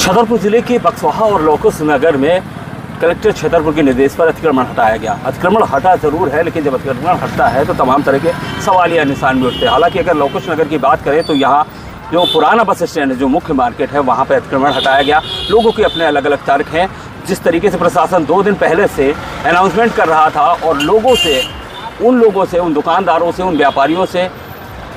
छतरपुर जिले के बक्सवाहा और लोकुस नगर में कलेक्टर छतरपुर के निर्देश पर अतिक्रमण हटाया गया। अतिक्रमण हटा जरूर है, लेकिन जब अतिक्रमण हटता है तो तमाम तरह के सवालिया निशान भी उठते हैं। हालांकि अगर लोकुस नगर की बात करें तो यहाँ जो पुराना बस स्टैंड है, जो मुख्य मार्केट है, वहाँ पर अतिक्रमण हटाया गया। लोगों के अपने अलग अलग तर्क हैं। जिस तरीके से प्रशासन 2 दिन पहले से अनाउंसमेंट कर रहा था और उन लोगों से, उन दुकानदारों से, उन व्यापारियों से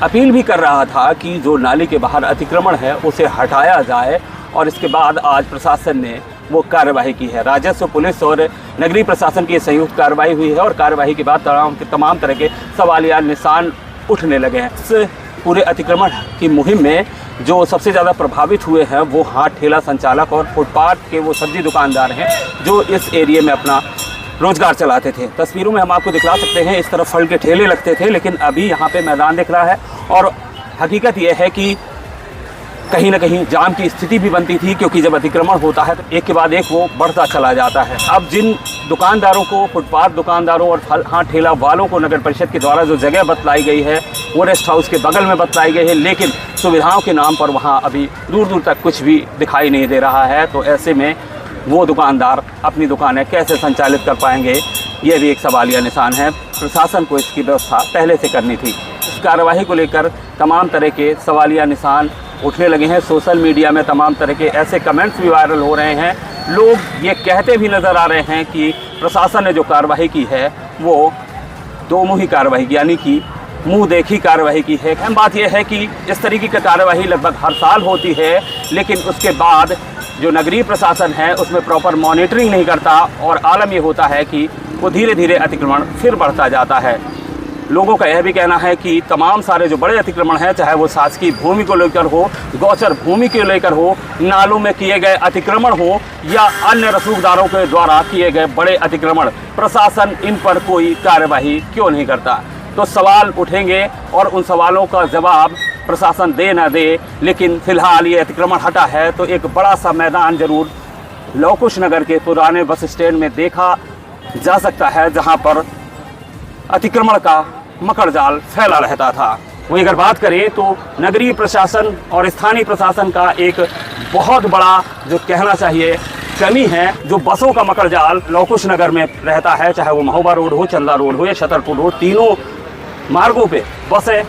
अपील भी कर रहा था कि जो नाली के बाहर अतिक्रमण है उसे हटाया जाए, और इसके बाद आज प्रशासन ने वो कार्रवाई की है। राजस्व, पुलिस और नगरीय प्रशासन की संयुक्त कार्रवाई हुई है और कार्रवाई के बाद तमाम तरह के सवालिया निशान उठने लगे हैं। इस पूरे अतिक्रमण की मुहिम में जो सबसे ज़्यादा प्रभावित हुए हैं वो हाथ ठेला संचालक और फुटपाथ के वो सब्जी दुकानदार हैं जो इस एरिया में अपना रोजगार चलाते थे। तस्वीरों में हम आपको दिखला सकते हैं, इस तरफ फल के ठेले लगते थे, लेकिन अभी यहाँ पे मैदान दिख रहा है। और हकीकत यह है कि कहीं ना कहीं जाम की स्थिति भी बनती थी, क्योंकि जब अतिक्रमण होता है तो एक के बाद एक वो बढ़ता चला जाता है। अब जिन दुकानदारों को, फुटपाथ दुकानदारों और हाथ ठेला वालों को नगर परिषद के द्वारा जो जगह बतलाई गई है वो रेस्ट हाउस के बगल में बतलाई गई है, लेकिन सुविधाओं के नाम पर वहाँ अभी दूर दूर तक कुछ भी दिखाई नहीं दे रहा है। तो ऐसे में वो दुकानदार अपनी दुकानें कैसे संचालित कर पाएंगे, ये भी एक सवालिया निशान है। प्रशासन को इसकी व्यवस्था पहले से करनी थी। इस कार्यवाही को लेकर तमाम तरह के सवालिया निशान उठने लगे हैं। सोशल मीडिया में तमाम तरह के ऐसे कमेंट्स भी वायरल हो रहे हैं। लोग ये कहते भी नज़र आ रहे हैं कि प्रशासन ने जो कार्रवाई की है वो दो मुही कार्रवाई, यानी कि मुंह देखी कार्रवाई की है। अहम बात यह है कि इस तरीके की कार्रवाई लगभग हर साल होती है, लेकिन उसके बाद जो नगरीय प्रशासन है उसमें प्रॉपर मॉनिटरिंग नहीं करता, और आलम ये होता है कि वो धीरे धीरे अतिक्रमण फिर बढ़ता जाता है। लोगों का यह भी कहना है कि तमाम सारे जो बड़े अतिक्रमण हैं, चाहे वो शासकीय भूमि को लेकर हो, गोचर भूमि को लेकर हो, नालों में किए गए अतिक्रमण हो, या अन्य रसूखदारों के द्वारा किए गए बड़े अतिक्रमण, प्रशासन इन पर कोई कार्यवाही क्यों नहीं करता। तो सवाल उठेंगे और उन सवालों का जवाब प्रशासन दे न दे, लेकिन फिलहाल ये अतिक्रमण हटा है तो एक बड़ा सा मैदान जरूर लोकुस नगर के पुराने बस स्टैंड में देखा जा सकता है, जहां पर अतिक्रमण का मकर जाल फैला रहता था। वहीं अगर बात करें तो नगरीय प्रशासन और स्थानीय प्रशासन का एक बहुत बड़ा जो कहना चाहिए कमी है, जो बसों का मकर जाल लोकुस नगर में रहता है, चाहे वो महोबा रोड हो, चंदा रोड हो या छतरपुर रोड, तीनों मार्गों पे बसें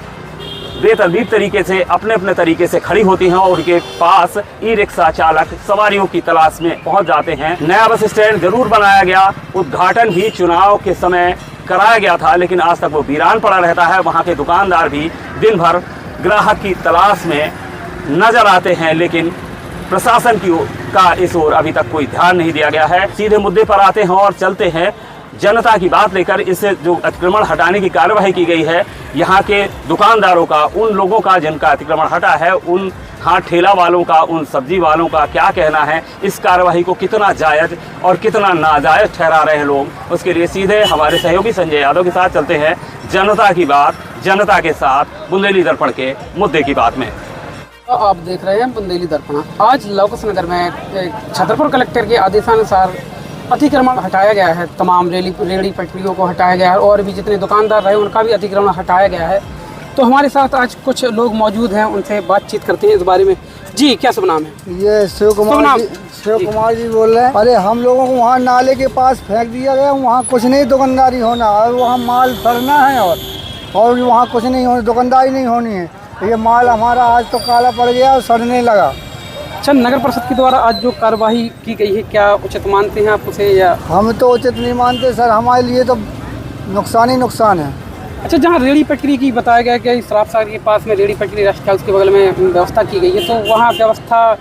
बेतरतीब तरीके से अपने अपने तरीके से खड़ी होती हैं और उनके पास ई रिक्शा चालक सवारियों की तलाश में पहुंच जाते हैं। नया बस स्टैंड जरूर बनाया गया, उद्घाटन भी चुनाव के समय कराया गया था, लेकिन आज तक वो वीरान पड़ा रहता है। वहाँ के दुकानदार भी दिन भर ग्राहक की तलाश में नजर आते हैं, लेकिन प्रशासन का इस ओर अभी तक कोई ध्यान नहीं दिया गया है। सीधे मुद्दे पर आते हैं और चलते हैं जनता की बात लेकर। इससे जो अतिक्रमण हटाने की कार्रवाई की गई है, यहाँ के दुकानदारों का, उन लोगों का जिनका अतिक्रमण हटा है, उन हाथ ठेला वालों का, उन सब्जी वालों का क्या कहना है, इस कार्रवाई को कितना जायज़ और कितना नाजायज़ ठहरा रहे हैं लोग, उसके लिए सीधे हमारे सहयोगी संजय यादव के साथ चलते हैं जनता की बात, जनता के साथ बुंदेली दर्पण के मुद्दे की बात में। आप देख रहे हैं बुंदेली दर्पण। आज लोकुस नगर में छतरपुर कलेक्टर के आदेशानुसार अतिक्रमण हटाया गया है। तमाम रेड़ी पटरियों को हटाया गया है और भी जितने दुकानदार रहे उनका भी अतिक्रमण हटाया गया है। तो हमारे साथ आज कुछ लोग मौजूद हैं, उनसे बातचीत करते हैं इस बारे में। जी, क्या शुभ नाम है? ये शिव कुमार जी बोल रहे हैं। अरे हम लोगों को वहाँ नाले के पास फेंक दिया गया, वहाँ कुछ नहीं दुकानदारी होना है, वहाँ माल सड़ना है और वहाँ कुछ नहीं होना, दुकानदारी नहीं होनी है। ये माल हमारा आज तो काला पड़ गया और सड़ने लगा। अच्छा, नगर परिषद के द्वारा आज जो कार्रवाई की गई है, क्या उचित मानते हैं आप उसे? या हम तो उचित नहीं मानते सर, हमारे लिए तो नुकसान ही नुकसान है। अच्छा, जहाँ रेड़ी पटरी की बताया गया कि शराब सागर के पास में रेड़ी पटरी रेस्ट हाउस के बगल में व्यवस्था की गई है, तो वहाँ व्यवस्था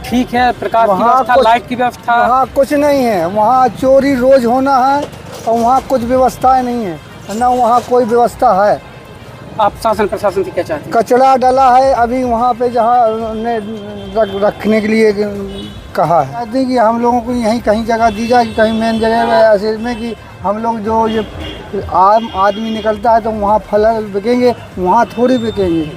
ठीक है? प्रकाश की व्यवस्था, लाइट की व्यवस्था? वहाँ कुछ नहीं है, वहाँ चोरी रोज होना है और वहाँ कुछ व्यवस्थाएं नहीं है, ना वहाँ कोई व्यवस्था है। आप शासन प्रशासन से क्या चाहते हैं? कचरा डाला है अभी वहाँ पे, जहाँ उन्होंने रखने के लिए कहा है। चाहते हैं कि हम लोगों को यहीं कहीं जगह दी जाए, कहीं मेन जगह में ऐसे में कि हम लोग जो ये आम आदमी निकलता है तो वहाँ फल बिकेंगे, वहाँ थोड़ी बिकेंगे।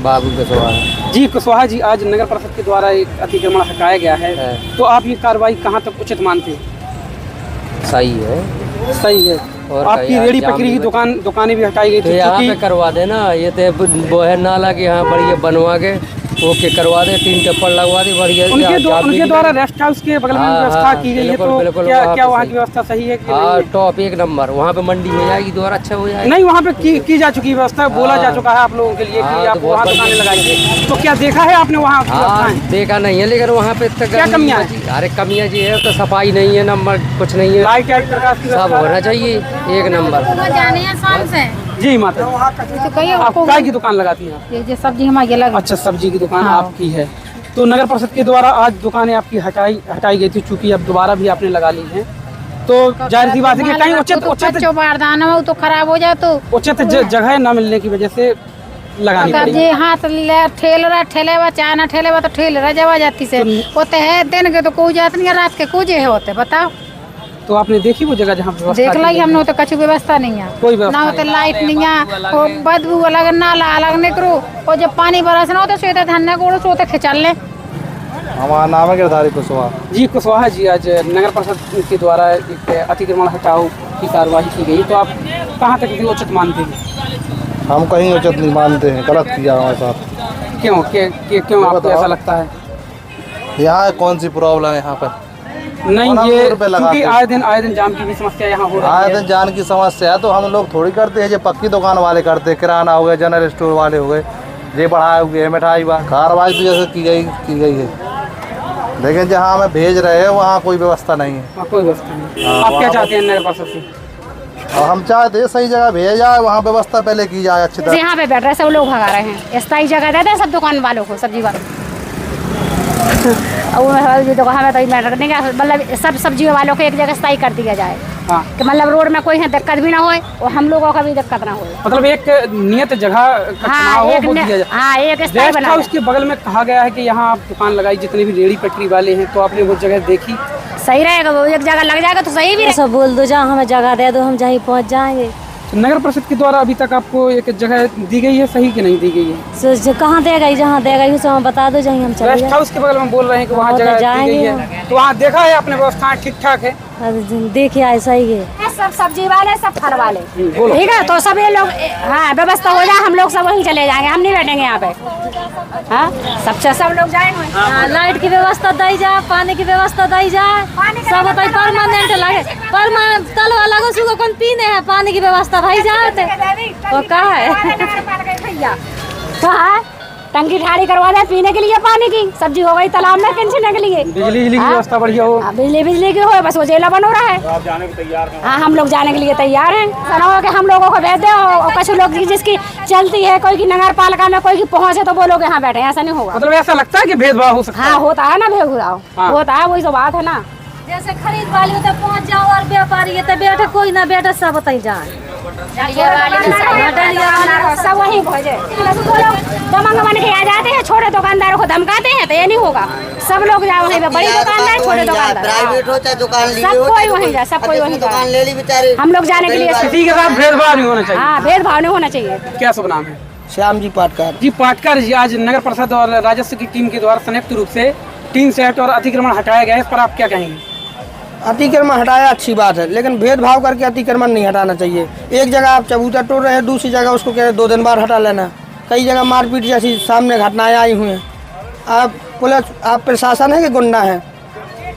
बाबू कुशवाहा जी, कुशवाहा जी, आज नगर परिषद के द्वारा एक अतिक्रमण हटाया गया है, तो आप ये कार्रवाई कहाँ तक उचित मानते हैं? सही है, सही है। और आपकी रेड़ी पटरी की दुकानें भी हटाई गई थी, यहाँ पे करवा देना। ये तो वो है नाला के यहाँ बढ़िया बनवा के ओके करवा दे, 3 टेप्पड़ लगवा दे बढ़िया। उनके द्वारा रेस्ट हाउस के बगल में व्यवस्था की गई है, तो क्या वहाँ की व्यवस्था सही है? हाँ टॉप 1 नंबर। वहाँ पे मंडी हो जाएगी, द्वारा अच्छा हो जाएगा। नहीं, वहाँ पे की जा चुकी व्यवस्था, बोला जा चुका है आप लोगों के लिए कि आप वहाँ दुकानें लगाइए। तो क्या देखा है आपने वहाँ? हाँ देखा नहीं है, लेकिन वहाँ पे क्या कमियाँ हैं? अरे कमियाँ जी है, तो सफाई नहीं है, नंबर कुछ नहीं है, लाइट सब होना चाहिए 1 नंबर। जी माता, आप काय की दुकान लगाती हैं? ये सब्जी हमारी लगी। अच्छा, सब्जी की दुकान आपकी है। तो नगर परिषद के द्वारा आज दुकानें आपकी हटाई गई थी, चूंकि अब दोबारा भी आपने लगा ली है, तो जाहिर सी बात है कि कहीं उचित बारदाना हो तो खराब हो जाए, तो उचित जगह न मिलने की वजह से लगानी पड़ी। जी हाँ, ठेले वा चाहे ना ठेले वा तो ठेले रह जावा जाती से होते है, दिन के तो कोई जात नहीं है, रात के कोई है होते। बताओ, तो आपने देखी वो जगह जहाँ देख लाई हमने, तो कछु व्यवस्था नहीं है, कोई व्यवस्था ना होते, लाइट नहीं है, बदबू अलग नाला अलग निकलो, और जब पानी बरसना होता सोते धन्ने को सोते खिंचाल ले। हमारा नाम है गिरधारी कुशवाहा जी। कुशवाहा जी, आज नगर परिषद के द्वारा एक अतिक्रमण हटाओ की कार्रवाई की गई, तो आप कहाँ तक उचित मानते हैं? हम कहीं उचित नहीं मानते हैं, गलत किया हमारे साथ। क्यों आपको ऐसा लगता है? यहाँ कौन सी प्रॉब्लम है यहाँ पर? नहीं, ये क्योंकि आए दिन जाम की भी समस्या यहाँ हो रही है। आए दिन जाम की समस्या है, तो हम लोग थोड़ी करते हैं, जो पक्की दुकान वाले करते हैं, किराना हो गए, जनरल स्टोर वाले हो गए, ये बढ़ाए हुए मिठाई बा कार्रवाई तो जैसे की गई है, लेकिन जहाँ हमें भेज रहे हैं वहाँ कोई व्यवस्था नहीं है। कोई व्यवस्था नहीं। आप क्या चाहते हैं नगर परिषद से? और हम चाहते हैं सही जगह भेजा जाए, वहाँ व्यवस्था पहले की जाए अच्छी तरह। यहाँ पे बैठ रहे सब लोग भगा रहे हैं, स्थायी जगह देते हैं सब दुकान वालों को, सब्जी वालों मतलब सब सब्जी वालों को एक जगह स्थायी कर दिया जाए। हाँ। कि मतलब रोड में कोई दिक्कत भी ना होए और हम लोगों का भी दिक्कत ना होए। मतलब एक नियत जगह का चुनाव हो, वो दिया जाए। हाँ, एक स्थायी रेस्ट बना हाउस के बगल में कहा गया है कि यहाँ आप दुकान लगाई, जितने भी रेहड़ी पटरी वाले हैं, तो आपने वो जगह देखी? सही रहेगा, वो एक जगह लग जाएगा तो सही भी। सब बोल दो, जहाँ हमें जगह दे दो, हम जहीं पहुँच जाएंगे। नगर परिषद के द्वारा अभी तक आपको एक जगह दी गई है, सही कि नहीं दी गई है? कहाँ दे गई, जहाँ दे गई उसे हम बता दो, जहीं हम चले। रेस्ट हाउस के बगल में बोल रहे हैं कि वहाँ जगह दी गई है, तो वहाँ देखा है आपने व्यवस्थाएं ठीक ठाक है? देखिए ऐसा ही है, सब सब्जी वाले सब फल वाले, बोलो। ठीक है, तो सब ये लोग हाँ व्यवस्था हो जाए, हम लोग सब वहीं चले जाएंगे, हम नहीं बैठेंगे यहाँ पे। हाँ, सब लोग जाएंगे। हाँ, लाइट की व्यवस्था दी जाए, पानी की व्यवस्था दी जाए, सब बताइए परमानेंट लगे, परमानेंट तल वाला को सुबह कौन पीने हैं, पानी की व्यवस्था भाई जाए वो कहा है कहा टंकी ठाड़ी करवा दे पीने के लिए, पानी की सब्जी हो गई तालाब में किंचने के लिए, बिजली की व्यवस्था बढ़िया हो, बिजली की हो, बस वो जेला बन हो रहा है। आप जाने के तैयार हैं? हाँ, हम लोग जाने के लिए तैयार हैं। सना के हम लोगों को भेज दे, और कुछ लोग जिसकी चलती है, कोई की नगर पालिका में कोई की पहुँच है, तो वो लोग यहाँ बैठे, ऐसा नहीं होगा। मतलब ऐसा लगता है कि भेदभाव हो सकता है? हाँ, होता है ना भेदभाव, होता है, वही तो बात है ना। जैसे खरीद वाली तो पहुँच जाओ, और व्यापारी है तो बैठे, कोई ना बैठे, सब बताई जाए, सब वही भोजे दमंग बन के आ जाते हैं, छोटे दुकानदारों को धमकाते हैं, तो ये नहीं होगा। सब लोग जाए वहीं पे, बड़ी दुकानदार, छोटे दुकानदार, प्राइवेट हो चाहे दुकान ली, सब कोई वहीं जाए, सब कोई वहीं दुकान जाए। ले ली बेचारे। हम लोग जाने के लिए किसी के साथ भेदभाव नहीं होना चाहिए। हाँ, भेदभाव नहीं होना चाहिए। क्या शुभ नाम है? श्याम जी पाटकर। जी पाटकर जी, आज नगर परिषद और राजस्व की टीम के द्वारा संयुक्त रूप से टीन सेट और अतिक्रमण हटाया गया है, इस पर आप क्या कहेंगे? अतिक्रमण हटाया अच्छी बात है, लेकिन भेदभाव करके अतिक्रमण नहीं हटाना चाहिए। एक जगह आप चबूतरा तोड़ रहे हैं, दूसरी जगह उसको कह रहे 2 दिन बाद हटा लेना। कई जगह मारपीट जैसी सामने घटनाएं आई हुई हैं। आप पुलिस, आप प्रशासन है कि गुंडा है?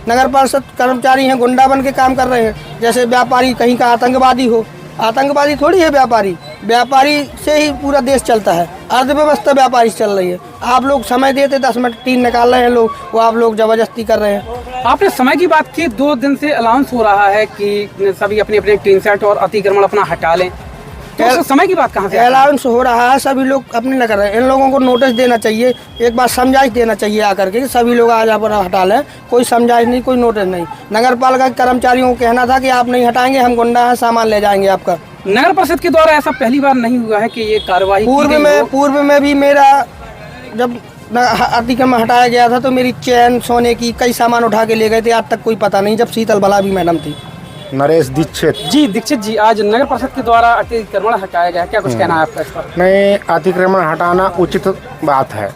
नगर परिषद कर्मचारी हैं, गुंडा बन के काम कर रहे हैं। जैसे व्यापारी कहीं का आतंकवादी हो, आतंकवादी थोड़ी है व्यापारी, व्यापारी से ही पूरा देश चलता है, अर्थव्यवस्था व्यापारी से चल रही है। आप लोग समय देते 10 मिनट टीन निकाल रहे हैं लोग, वो आप लोग जबरदस्ती कर रहे हैं। आपने समय की बात की, 2 दिन से अनाउंस हो रहा है कि सभी अपने अपने टीन सेट और अतिक्रमण अपना हटा लें, तो समय की बात कहाँ से? अलाउंस हो रहा है, सभी लोग अपने न कर रहे हैं। इन लोगों को नोटिस देना चाहिए, एक बार समझाइश देना चाहिए आकर के, सभी लोग आज अपना हटा लें। कोई समझाइश नहीं, कोई नोटिस नहीं। नगर पालिका के कर्मचारियों को कहना था कि आप नहीं हटाएंगे, हम गुंडा हैं, सामान ले जाएंगे आपका। नगर परिषद के द्वारा ऐसा पहली बार नहीं हुआ है कि ये कार्रवाई पूर्व में भी मेरा जब अतिक्रमण हटाया गया था तो मेरी चैन, सोने की कई सामान उठा के ले गए थे, आज तक कोई पता नहीं, जब शीतल भला भी मैडम थी। नरेश दीक्षित जी। दीक्षित जी, आज नगर परिषद के द्वारा अतिक्रमण हटाया गया, क्या कुछ कहना है आपका इस पर? नहीं, अतिक्रमण हटाना उचित बात है,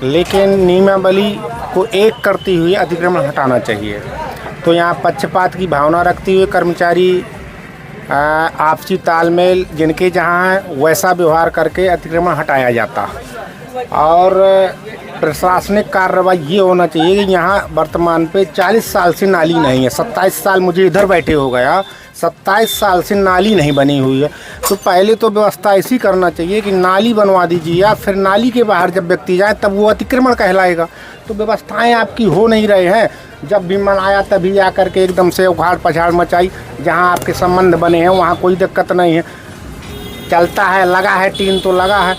लेकिन नियमावली को एक करती हुई अतिक्रमण हटाना चाहिए। तो यहाँ पक्षपात की भावना रखते हुए कर्मचारी आपसी तालमेल जिनके जहाँ है वैसा व्यवहार करके अतिक्रमण हटाया जाता। और प्रशासनिक कार्रवाई ये होना चाहिए कि यहाँ वर्तमान पे 40 साल से नाली नहीं है। 27 साल मुझे इधर बैठे हो गया, 27 साल से नाली नहीं बनी हुई है। तो पहले तो व्यवस्था ऐसी करना चाहिए कि नाली बनवा दीजिए, या फिर नाली के बाहर जब व्यक्ति जाए तब वो अतिक्रमण कहलाएगा। तो व्यवस्थाएं आपकी हो नहीं रहे हैं। जब भी मन आया तभी आकर के एकदम से उखाड़ पछाड़ मचाई। जहां आपके संबंध बने हैं वहां कोई दिक्कत नहीं है, चलता है, लगा है टीन तो लगा है।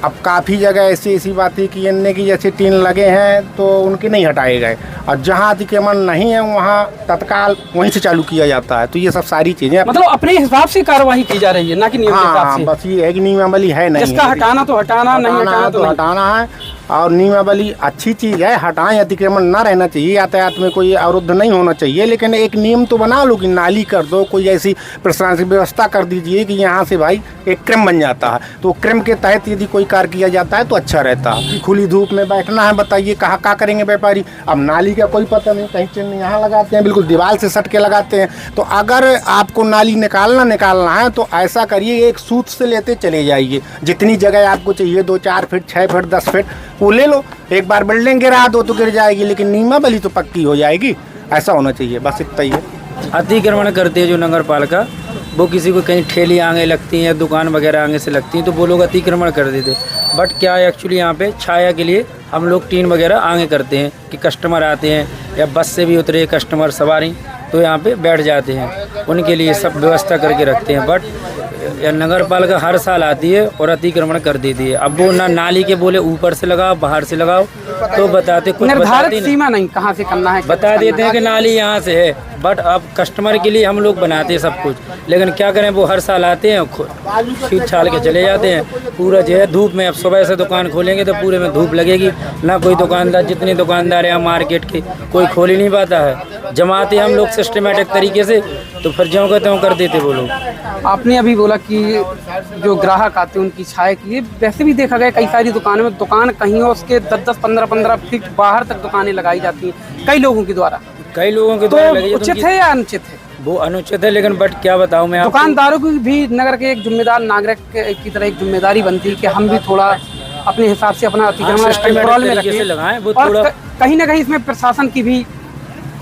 अब काफ़ी जगह ऐसी बातें कि अन्य की जैसे टीन लगे हैं तो उनके नहीं हटाए गए, और जहाँ अतिक्रमण नहीं है वहाँ तत्काल वहीं से चालू किया जाता है। तो ये सब सारी चीज़ें मतलब अपने हिसाब से कार्रवाई की जा रही है, ना कि नियम के हिसाब से। बस ये है कि नियमावली है नहीं, जिसका हटाना तो हटाना, नहीं हटाना तो हटाना है। और नियमावली अच्छी चीज़ है, हटाएं, अतिक्रमण ना रहना चाहिए, यातायात में कोई अवरुद्ध नहीं होना चाहिए। लेकिन एक नियम तो बना लो कि नाली कर दो, कोई ऐसी प्रशासनिक व्यवस्था कर दीजिए कि यहाँ से भाई एक क्रम बन जाता है। तो क्रम के तहत यदि कोई कार्य किया जाता है तो अच्छा रहता है। खुली धूप में बैठना है, बताइए कहाँ क्या करेंगे व्यापारी। अब नाली का कोई पता नहीं, कहीं चिन्ह यहाँ लगाते हैं, बिल्कुल दीवार से सट के लगाते हैं। तो अगर आपको नाली निकालना है तो ऐसा करिए, एक सूत से लेते चले जाइए। जितनी जगह आपको चाहिए, 2, 4 फीट, 6 फीट, 10 फीट, वो ले लो। एक बार बिल्डिंग गिरा दो तो गिर जाएगी, लेकिन नियमावली तो पक्की हो जाएगी। ऐसा होना चाहिए, बस इतना ही है। अतिक्रमण करती है जो नगर पालिका, वो किसी को कहीं ठेली आगे लगती हैं, दुकान वगैरह आगे से लगती हैं, तो वो लोग अतिक्रमण कर देते। बट क्या है एक्चुअली यहाँ पे छाया के लिए हम लोग टीन वगैरह आगे करते हैं कि कस्टमर आते हैं या बस से भी उतरे कस्टमर सवारी तो यहाँ पे बैठ जाते हैं, उनके लिए सब व्यवस्था करके रखते हैं। बट नगर पालिका हर साल आती है और अतिक्रमण कर देती है। अब वो ना नाली के बोले ऊपर से लगाओ, बाहर से लगाओ, तो बताते कुछ निर्धारित सीमा नहीं कहाँ से करना है, बता देते हैं कि नाली यहाँ से है। बट अब कस्टमर के लिए हम लोग बनाते हैं सब कुछ, लेकिन क्या करें, वो हर साल आते हैं, छीट छाल के चले जाते हैं। पूरा जो है धूप में, अब सुबह से दुकान खोलेंगे तो पूरे में धूप लगेगी ना। कोई दुकानदार, जितने दुकानदार हैं मार्केट के, कोई खोल ही नहीं पाता है। जमाते हम लोग सिस्टमेटिक तरीके से, तो फिर ज्यों कहते हैं कर देते वो लोग। आपने अभी बोला कि जो ग्राहक आते हैं उनकी छाया के लिए, वैसे भी देखा गया कई सारी दुकानों में, दुकान कहीं और उसके 10-10, 15-15 फीट बाहर तक दुकानें लगाई जाती हैं कई लोगों के द्वारा। तो उचित है या अनुचित है? वो अनुचित है, लेकिन बट क्या बताऊं मैं, दुकानदारों की भी नगर के एक जिम्मेदार नागरिक की तरह एक जिम्मेदारी बनती है कि हम भी थोड़ा अपने हिसाब से अपना अतिक्रमण कंट्रोल में रखें। और कहीं ना कहीं इसमें प्रशासन की भी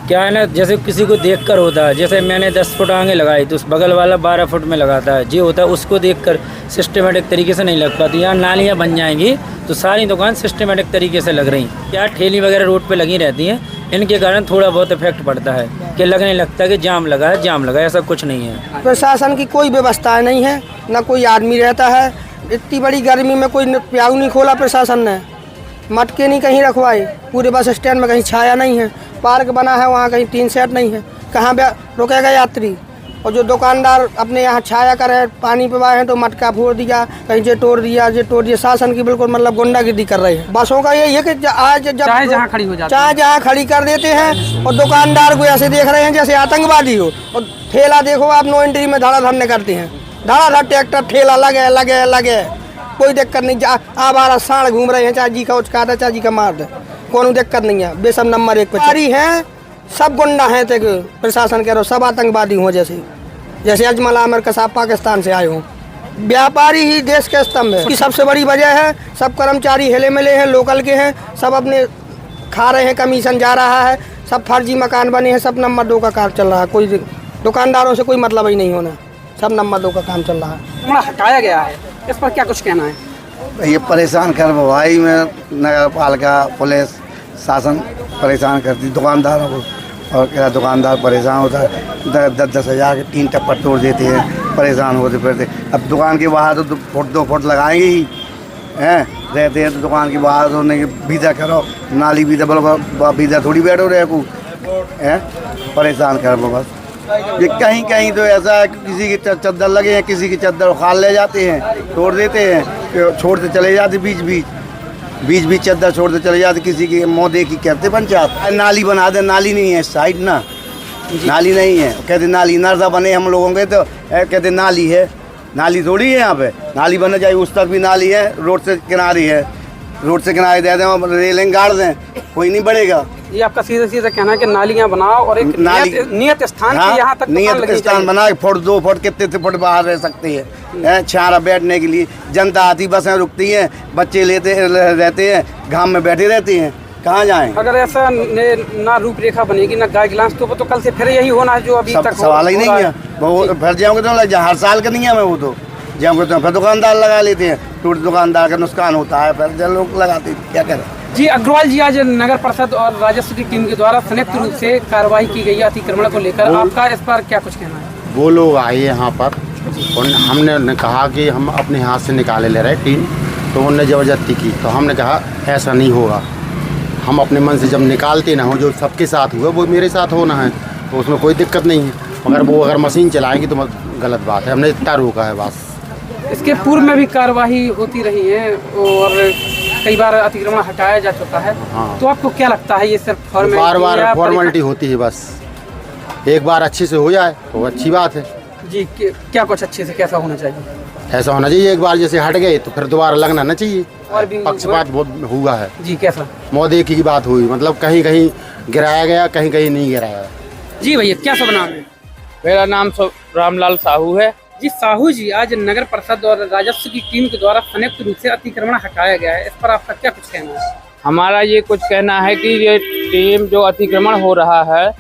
क्या है ना, जैसे किसी को देखकर होता है, जैसे मैंने 10 फुट आगे लगाई तो उस बगल वाला 12 फुट में लगाता है, जो होता है उसको देखकर सिस्टमेटिक तरीके से नहीं लग पाती। यहाँ नालियाँ बन जाएंगी तो सारी दुकान सिस्टमेटिक तरीके से लग रही। क्या ठेली वगैरह रोड पे लगी रहती हैं, इनके कारण थोड़ा बहुत इफेक्ट पड़ता है कि लगने लगता है कि जाम लगा है, ऐसा कुछ नहीं है। प्रशासन की कोई व्यवस्था नहीं है, ना कोई आदमी रहता है। इतनी बड़ी गर्मी में कोई प्याऊ नहीं खोला प्रशासन ने, मटके नहीं कहीं रखवाए, पूरे बस स्टैंड में कहीं छाया नहीं है। पार्क बना है वहाँ कहीं टीन सेट नहीं है, कहाँ पे रुकेगा यात्री। और जो दुकानदार अपने यहाँ छाया करे, पानी पिवाए हैं तो मटका फोड़ दिया, कहीं जे तोड़ दिया। शासन की बिल्कुल मतलब गुंडागिर्दी कर रहे हैं। बसों का यही है कि आज जब चाहे जहाँ खड़ी हो जाती है, चाहे जहाँ खड़ी कर देते हैं, और दुकानदार को ऐसे देख रहे हैं जैसे आतंकवादी हो। और ठेला देखो आप, नो एंट्री में धड़ाधड़ करते हैं, धड़ाधड़ ट्रैक्टर ठेला लगे, कोई दिक्कत नहीं। आप आ रहा साढ़ घूम रहे हैं, चाहे जी का उचका दे, चाहे जी का मार दे, कोनो दिक्कत नहीं है। बेसम नंबर 1 पे हैं, सब गुंडा हैं, तक प्रशासन कह रहे हो सब आतंकवादी हो। जैसे अजमल आमिर कसाब पाकिस्तान से आए हों। व्यापारी ही देश के स्तंभ है, इसकी सबसे बड़ी वजह है। सब कर्मचारी हिले मिले हैं, लोकल के हैं, सब अपने खा रहे हैं, कमीशन जा रहा है, सब फर्जी मकान बने हैं, सब नंबर 2 का काम चल रहा है। कोई दुकानदारों से कोई मतलब ही नहीं होना, सब नंबर 2 का काम चल रहा है। हटाया गया है, इस पर क्या कुछ कहना है? ये परेशान कर भाई, में नगर पालिका पुलिस शासन परेशान करती दुकानदारों को, और क्या दुकानदार परेशान होता है। 10-10 हज़ार के 3 टप्पर तोड़ देते हैं, परेशान होते फिरते। अब दुकान के बाहर तो 2 फुट लगाएंगे ही हैं, रहते हैं तो दुकान के बाहर तो नहीं, बीजा करो, नाली बीजा बोलो, बीजा थोड़ी बैठो रहे को हैं, परेशान कर बस। ये कहीं कहीं तो ऐसा है कि किसी की चद्दर लगे हैं, किसी की चद्दर उखाड़ ले जाते हैं, तोड़ देते हैं, छोड़ते चले जाते बीच चद्दर छोड़ते चले जाते। किसी की मुँह देखी कहते पंचायत नाली बना दे, नाली नहीं है साइड ना, नाली नहीं है, कहते नाली नर्सा बने हम लोगों के, तो कहते नाली है, नाली थोड़ी है यहाँ पे, नाली बनना चाहिए। उस तक भी नाली है, रोड से किनारे है, रोड से किनारे दे दें, रेलिंग गाड़ दें, कोई नहीं बढ़ेगा। ये आपका सीधा सीधा कहना है कि नालियां बनाओ और एक नियत स्थान हाँ, यहाँ तक नियत स्थान बना, फुट 2 फुट कितने फुट बाहर रह सकती है छारा बैठने के लिए। जनता आती, बसें रुकती हैं, बच्चे लेते रहते हैं, घाम में बैठे रहती हैं, कहाँ जाएं? अगर ऐसा ना रूपरेखा बनेगी ना गाइडलाइंस, तो कल से फिर यही होना है जो अभी तक सवाल ही नहीं है। वो फिर जाओगे तो लग जाए, हर साल का नियम है वो तो। जाओगे तो फिर दुकानदार लगा लेते हैं, टूट दुकानदार का नुकसान होता है, फिर लोग लगाते हैं, क्या करें। जी अग्रवाल जी, आज नगर परिषद और राजस्व की टीम के द्वारा संयुक्त रूप से कार्रवाई की गई है अतिक्रमण को लेकर, आपका इस पर क्या कुछ कहना है? वो लोग आए यहाँ पर और हमने कहा कि हम अपने हाथ से निकाले ले रहे टीन, तो उन्होंने ज़बरदस्ती की, तो हमने कहा ऐसा नहीं होगा। हम अपने मन से जब निकालते ना हो, जो सबके साथ हुआ वो मेरे साथ होना है, तो उसमें कोई दिक्कत नहीं है। मगर वो अगर मशीन चलाएंगी तो गलत बात है, हमने इतना रोका है बस। इसके पूर्व में भी कार्यवाही होती रही है और कई बार अतिक्रमण हटाया जा चुका है। हाँ। तो आपको क्या लगता है ये सिर्फ बार बार फॉर्मेलिटी होती है, बस एक बार अच्छे से हो जाए तो अच्छी बात है। जी क्या कुछ अच्छे से कैसा होना चाहिए? ऐसा होना चाहिए एक बार जैसे हट गए तो फिर दोबारा लगना ना चाहिए। और भी पक्षपात बहुत हुआ है जी। कैसा? मोदी की बात हुई, मतलब कहीं कहीं गिराया गया, कहीं कहीं नहीं गिराया। जी भैया, क्या सब नाम है? मेरा नाम रामलाल साहू है। जी साहू जी, आज नगर परिषद और राजस्व की टीम के द्वारा संयुक्त रूप से अतिक्रमण हटाया गया है, इस पर आपका क्या कुछ कहना है? हमारा ये कुछ कहना है कि ये टीम जो अतिक्रमण हो रहा है,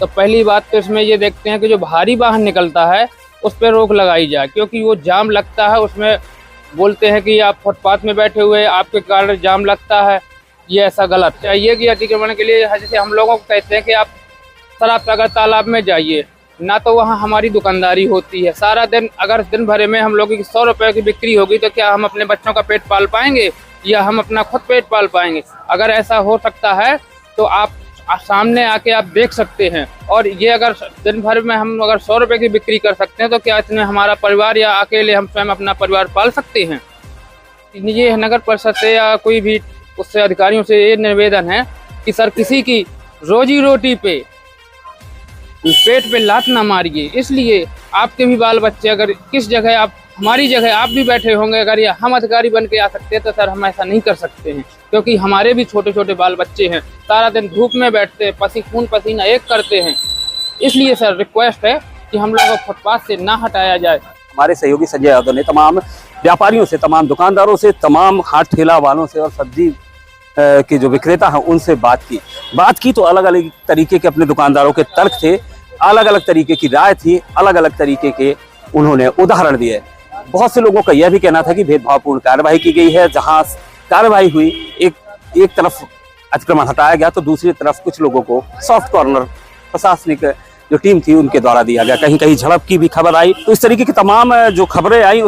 तो पहली बात तो इसमें ये देखते हैं कि जो भारी वाहन निकलता है उस पर रोक लगाई जाए, क्योंकि वो जाम लगता है। उसमें बोलते हैं कि आप फुटपाथ में बैठे हुए आपके कारण जाम लगता है, ये ऐसा गलत चाहिए कि अतिक्रमण के लिए जैसे हम लोगों को कहते हैं कि आप शराब सागर तालाब में जाइए, ना तो वहाँ हमारी दुकानदारी होती है सारा दिन। अगर दिन भर में हम लोगों की 100 रुपये की बिक्री होगी तो क्या हम अपने बच्चों का पेट पाल पाएंगे या हम अपना खुद पेट पाल पाएंगे? अगर ऐसा हो सकता है तो आप सामने आके आप देख सकते हैं। और ये अगर दिन भर में हम अगर 100 रुपये की बिक्री कर सकते हैं तो क्या इतने हमारा परिवार या अकेले हम स्वयं अपना परिवार पाल सकते हैं? ये नगर परिषद से या कोई भी उससे अधिकारियों से ये निवेदन है कि सर किसी की रोजी रोटी पे पेट पे लात ना मारिए। इसलिए आपके भी बाल बच्चे अगर किस जगह आप हमारी जगह आप भी बैठे होंगे, अगर या हम अधिकारी बन के आ सकते हैं तो सर हम ऐसा नहीं कर सकते हैं, क्योंकि हमारे भी छोटे छोटे बाल बच्चे हैं, सारा दिन धूप में बैठते हैं, खून पसीना एक करते हैं। इसलिए सर रिक्वेस्ट है कि हम लोगों को फुटपाथ से ना हटाया जाए। हमारे सहयोगी संजय यादव ने तमाम व्यापारियों से, तमाम दुकानदारों से, तमाम हाट ठेला वालों से और सब्जी के जो विक्रेता हैं उनसे बात की तो अलग अलग तरीके के अपने दुकानदारों के तर्क थे, अलग अलग तरीके की राय थी, अलग अलग तरीके के उन्होंने उदाहरण दिए। बहुत से लोगों का यह भी कहना था कि भेदभावपूर्ण कार्रवाई की गई है। जहां कार्रवाई हुई, एक तरफ अतिक्रमण हटाया गया तो दूसरी तरफ कुछ लोगों को सॉफ्ट कॉर्नर प्रशासनिक जो टीम थी उनके द्वारा दिया गया। कहीं कहीं झड़प की भी खबर आई। तो इस तरीके की तमाम जो खबरें आई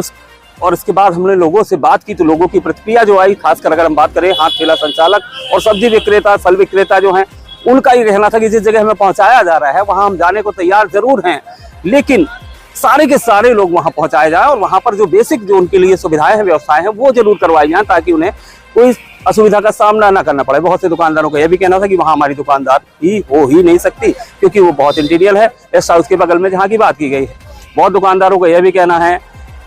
और इसके बाद हमने लोगों से बात की तो लोगों की प्रतिक्रिया जो आई, खासकर अगर हम बात करें हाथ ठेला संचालक और सब्जी विक्रेता, फल विक्रेता जो हैं, उनका ये कहना था कि जिस जगह हमें पहुंचाया जा रहा है वहां हम जाने को तैयार जरूर हैं, लेकिन सारे के सारे लोग वहां पहुंचाए जाए और वहां पर जो बेसिक जो उनके लिए सुविधाएं हैं, व्यवस्थाएं हैं, वो जरूर करवाई जाए ताकि उन्हें कोई असुविधा का सामना ना करना पड़े। बहुत से दुकानदारों का यह भी कहना था कि वहां हमारी दुकानदार ही हो ही नहीं सकती, क्योंकि वो बहुत इंटीरियर है, रेस्ट हाउस के बगल में जहाँ की बात की गई है। बहुत दुकानदारों का यह भी कहना है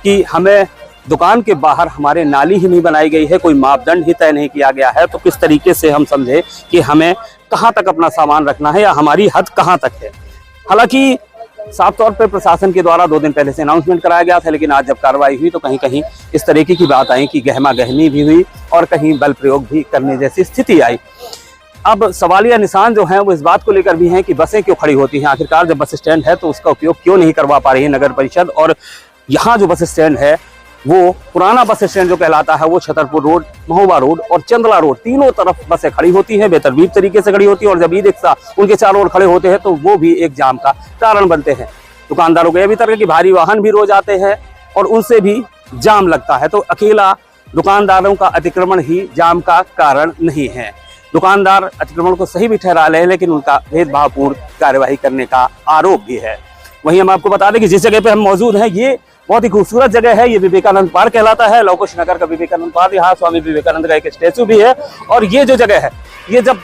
कि हमें दुकान के बाहर हमारे नाली ही नहीं बनाई गई है, कोई मापदंड ही तय नहीं किया गया है, तो किस तरीके से हम समझे कि हमें कहाँ तक अपना सामान रखना है या हमारी हद कहाँ तक है। हालांकि साफ तौर पर प्रशासन के द्वारा 2 दिन पहले से अनाउंसमेंट कराया गया था, लेकिन आज जब कार्रवाई हुई तो कहीं कहीं इस तरीके की बात आई कि गहमा गहमी भी हुई और कहीं बल प्रयोग भी करने जैसी स्थिति आई। अब सवालिया निशान जो हैं वो इस बात को लेकर भी हैं कि बसें क्यों खड़ी होती हैं, आखिरकार जब बस स्टैंड है तो उसका उपयोग क्यों नहीं करवा पा रही है नगर परिषद। और यहाँ जो बस स्टैंड है वो पुराना बस स्टैंड जो कहलाता है वो छतरपुर रोड, महोबा रोड और चंदला रोड, तीनों तरफ बसें खड़ी होती हैं, बेतरतीब तरीके से खड़ी होती है। और जब ई रिक्शा उनके चारों ओर खड़े होते हैं तो वो भी एक जाम का कारण बनते हैं। दुकानदारों को यह भी तर्क है कि भारी वाहन भी रोज आते हैं और उनसे भी जाम लगता है, तो अकेला दुकानदारों का अतिक्रमण ही जाम का कारण नहीं है। दुकानदार अतिक्रमण को सही भी ठहरा रहे हैं, लेकिन उनका भेदभावपूर्ण कार्यवाही करने का आरोप भी है। वहीं हम आपको बता दें कि जिस जगह पे हम मौजूद हैं ये बहुत ही खूबसूरत जगह है, ये विवेकानंद पार्क कहलाता है, लव कुश नगर का विवेकानंद पार्क। यहाँ स्वामी विवेकानंद का एक स्टैचू भी है। और ये जो जगह है, ये जब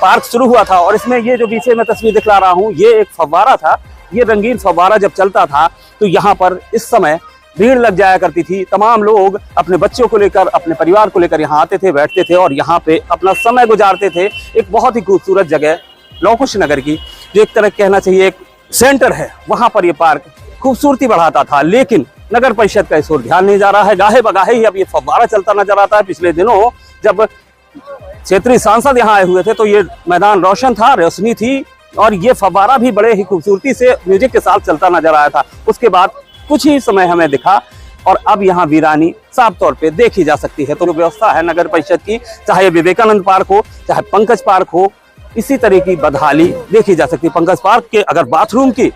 पार्क शुरू हुआ था और इसमें ये जो पीछे मैं तस्वीर दिखला रहा हूँ, ये एक फव्वारा था। ये रंगीन फव्वारा जब चलता था तो यहाँ पर इस समय भीड़ लग जाया करती थी। तमाम लोग अपने बच्चों को लेकर, अपने परिवार को लेकर यहाँ आते थे, बैठते थे और यहाँ पे अपना समय गुजारते थे। एक बहुत ही खूबसूरत जगह लौह कुश नगर की, जो एक तरह कहना चाहिए एक सेंटर है, वहाँ पर ये पार्क खूबसूरती बढ़ाता था। लेकिन नगर परिषद का इस ओर ध्यान नहीं जा रहा है। गाहे बगाहे ही अब ये फव्वारा चलता नजर आता है। पिछले दिनों जब क्षेत्रीय सांसद यहाँ आए हुए थे तो ये मैदान रोशन था, रोशनी थी और ये फव्वारा भी बड़े ही खूबसूरती से म्यूजिक के साथ चलता नजर आया था। उसके बाद कुछ ही समय हमें दिखा और अब यहाँ वीरानी साफ तौर पे देखी जा सकती है। तो जो व्यवस्था है नगर परिषद की, चाहे विवेकानंद पार्क हो, चाहे पंकज पार्क हो, इसी तरह की बदहाली देखी जा सकती है। पंकज पार्क के अगर बाथरूम की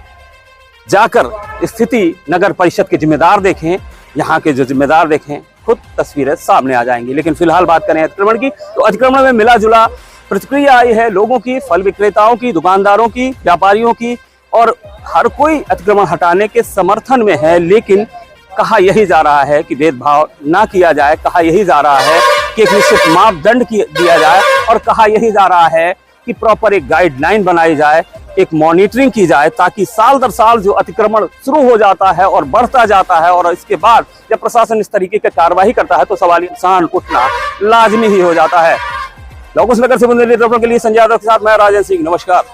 जाकर स्थिति नगर परिषद के जिम्मेदार देखें, यहाँ के जो जिम्मेदार देखें, खुद तस्वीरें सामने आ जाएंगी। लेकिन फिलहाल बात करें अतिक्रमण की, तो अतिक्रमण में मिला जुला प्रतिक्रिया आई है लोगों की, फल विक्रेताओं की, दुकानदारों की, व्यापारियों की, और हर कोई अतिक्रमण हटाने के समर्थन में है। लेकिन कहा यही जा रहा है कि भेदभाव ना किया जाए, कहा यही जा रहा है कि एक निश्चित मापदंड दिया जाए और कहा यही जा रहा है कि प्रॉपर एक गाइडलाइन बनाई जाए, एक मॉनिटरिंग की जाए, ताकि साल दर साल जो अतिक्रमण शुरू हो जाता है और बढ़ता जाता है और इसके बाद जब प्रशासन इस तरीके की कार्रवाई करता है तो सवाल इंसान उठना लाजमी ही हो जाता है। लौह कुश नगर से बुंदेली दर्पण के लिए संजय यादव के साथ मैं राजेंद्र सिंह, नमस्कार।